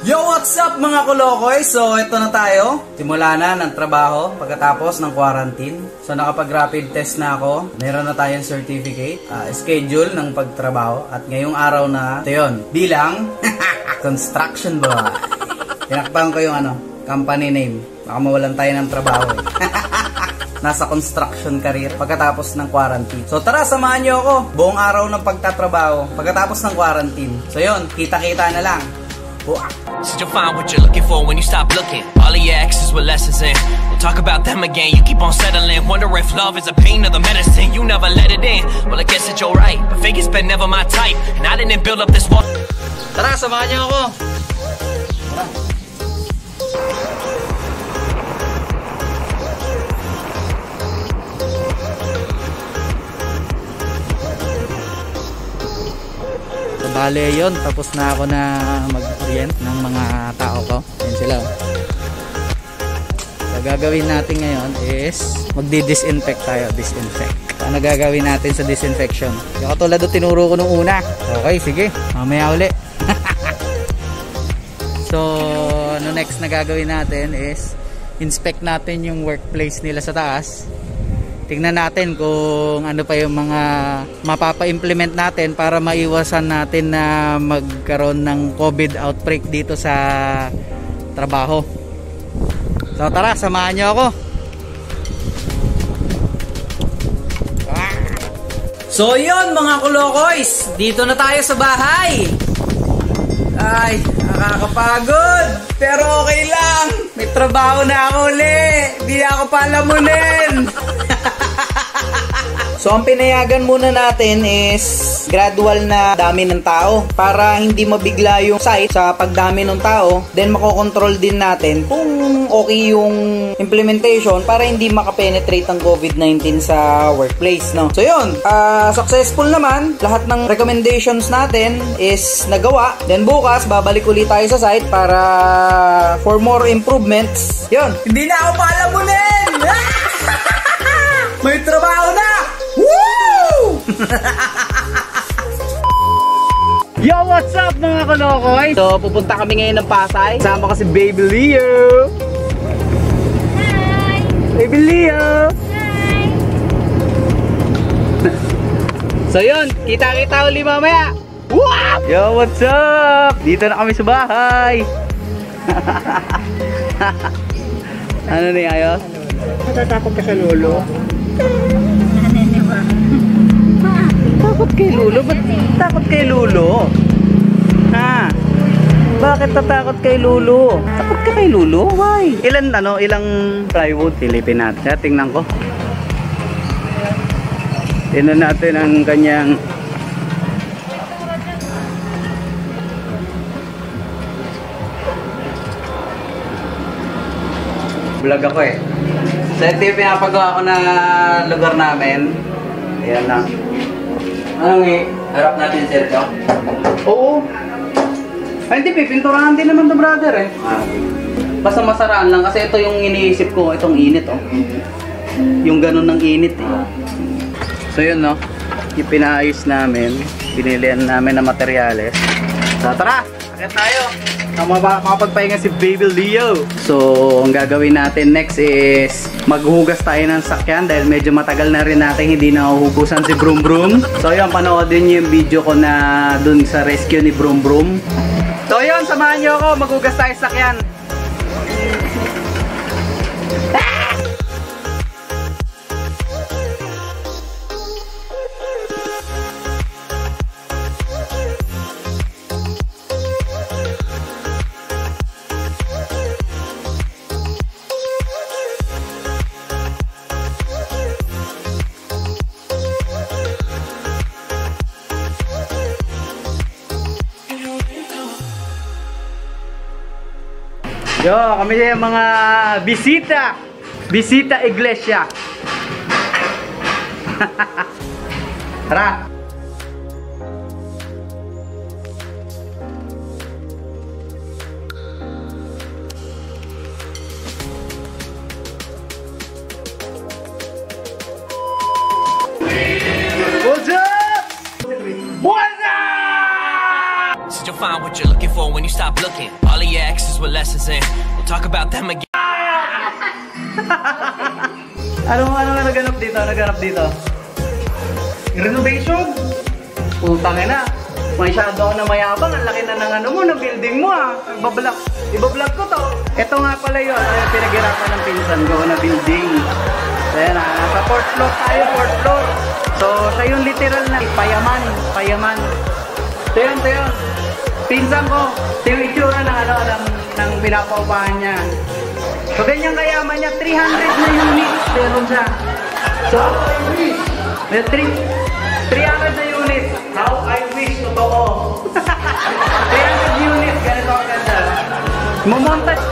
Yo, what's up mga kulokoy? So, ito na tayo. Simula na ng trabaho pagkatapos ng quarantine. So, nakapag-rapid test na ako. Meron na tayong certificate, schedule ng pagtrabaho. At ngayong araw na, ito yun, bilang construction boy. Tinakpan ko yung company name. Baka mawalan tayo ng trabaho eh. Nasa construction career pagkatapos ng quarantine. So tara, samahan nyo ako. Buong araw ng pagtatrabaho pagkatapos ng quarantine. So yun, kita-kita na lang. Said you'll find what you're looking for when you stop looking. All of your exes with lessons in. We'll talk about them again. You keep on settling. Wonder if love is a pain or the medicine. You never let it in. Well, I guess that you're right. But Vegas been never my type. And I didn't build up this wall. Tara, samahan nyo ako. Tara. Bale yun, tapos na ako na mag-orient ng mga tao ko. Yan sila. So gagawin natin ngayon is magdi-disinfect tayo. Disinfect. Ano gagawin natin sa disinfection? Yung katulad o tinuro ko nung una. Okay, sige. Mamaya uli. So ano next na gagawin natin is inspect natin yung workplace nila sa taas. Tingnan natin kung ano pa yung mga mapapa-implement natin para maiwasan natin na magkaroon ng COVID outbreak dito sa trabaho. So tara, samahan nyo ako. So yun mga kulokoys, dito na tayo sa bahay. Ay, nakakapagod. Pero okay lang. May trabaho na ako ulit. Di ako palamunin. So ang pinayagan muna natin is gradual na dami ng tao para hindi mabigla yung site sa pagdami ng tao. Then makokontrol din natin kung okay yung implementation para hindi makapenetrate ang COVID-19 sa workplace, no? So yun, successful naman. Lahat ng recommendations natin is nagawa. Then bukas babalik ulit tayo sa site para for more improvements. Yun, hindi na ako palamunin. May trabaho na. Woo! Yo, what's up mga kalokoy? So, pupunta kami ngayon ng Pasay. Kasama ko si Baby Leo. Hi! Baby Leo! Hi! So yun, kita-kita uli mamaya. Wow! Yo, what's up? Dito na kami sa bahay. Ano na yung ayos? Natatakot ka sa lolo? Takot kay Lulo? Ba't takot kay Lulo? Ha? Bakit tatakot kay Lulo? Takot ka kay Lulo? Why? Ilang plywood? Silipin natin. Tingnan ko. Tingnan natin ang kanyang vlog ako eh. So ito yung pinapagawa ko na lugar namin. Ayan na. Anong harap natin sir ito? Oo. Ay hindi, pipinturahan din naman to brother eh. Basta masaraan lang kasi ito yung iniisip ko. Itong init oh. Yung ganun ng init eh. So yun no. Yung pinaayos namin. Binilihan namin na materyales. So tara! Akit tayo! Makapagpahinga si Baby Leo. So, ang gagawin natin next is maghugas tayo ng sakyan dahil medyo matagal na rin natin hindi nahuhugusan si Broom Broom. So, yun, panoodin nyo yung video ko na dun sa rescue ni Broom Broom. So, yun, samahan nyo ako. Maghugas tayo sa sakyan. Yo, kami yung mga bisita iglesia. Tara. What's up? What's up? Said you'll find what you're looking for when you stop looking. All All of your exes with lessons in. We'll talk about them again. Ano naganap dito? Renovation? Putang ina. Masyado ako na mayabang. Ang laki na ng ano mo, ng building mo ah. Ibablog ko to. Ito nga pala yun. Ay, pinaghirapan ng pinsan ko na building. So yan ah. Nasa 4th floor tayo, 4th floor. So siya yung literal na payaman. Ito yun. Pinsan ko. Ito yung itsura ng ng pinapaupahan niya. So ganyan kayaman niya. 300 na units. Meron siya. So, 300 na units. How I wish, totoo. 300 units, ganito ang ganda. Montage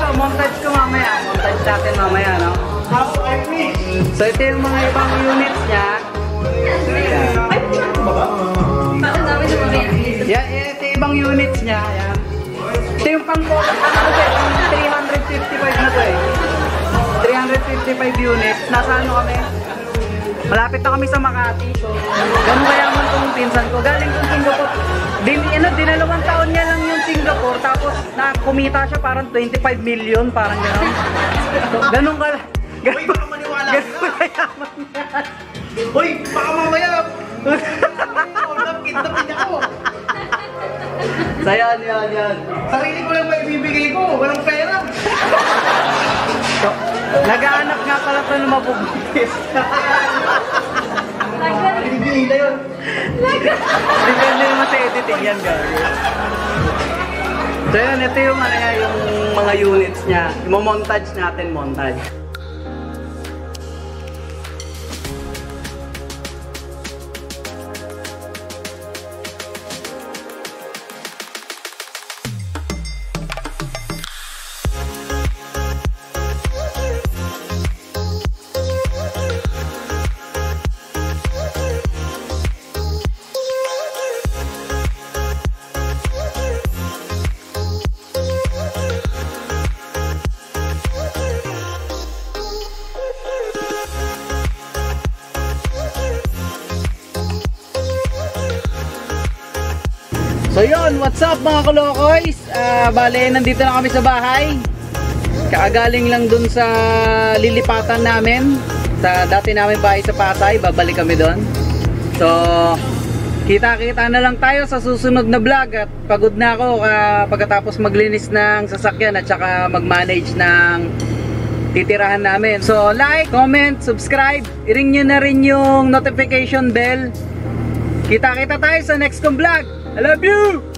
ko mamaya. Montage natin mamaya, no? How I wish. So ito yung mga ibang units niya. Yan, ito yung ibang units niya. Yan. Ito yung pang 355 na to eh. 355 units. Nasa ano kami? Malapit na kami sa Makati. Ganun kayaman tong pinsan ko. Galing kong Singapore. Dinalawang taon niya lang yung Singapore. Tapos kumita siya parang 25 million. Parang gano'n. Ganun ka. Uy, baka maniwala ka. Ganun kayaman yan. Uy, baka mamaya. Kidnapin ako. So yan. Sarili ko lang maibibigay ko. Walang pera. So, naghahanap nga pala ito ng mabubugis. Ibibigay na yun. Depende naman sa editing yan, guys. So yan, ito yung, yung mga units niya. Imo-montage natin, montage. So yun, what's up mga kalokoys? Bale, nandito na kami sa bahay. Kaagaling lang dun sa lilipatan namin. Sa dati namin bahay sa Pasay, babalik kami dun. So, kita-kita na lang tayo sa susunod na vlog. At pagod na ako pagkatapos maglinis ng sasakyan at saka mag-manage ng titirahan namin. So, like, comment, subscribe. I-ring nyo na rin yung notification bell. Kita-kita tayo sa next kong vlog. I love you!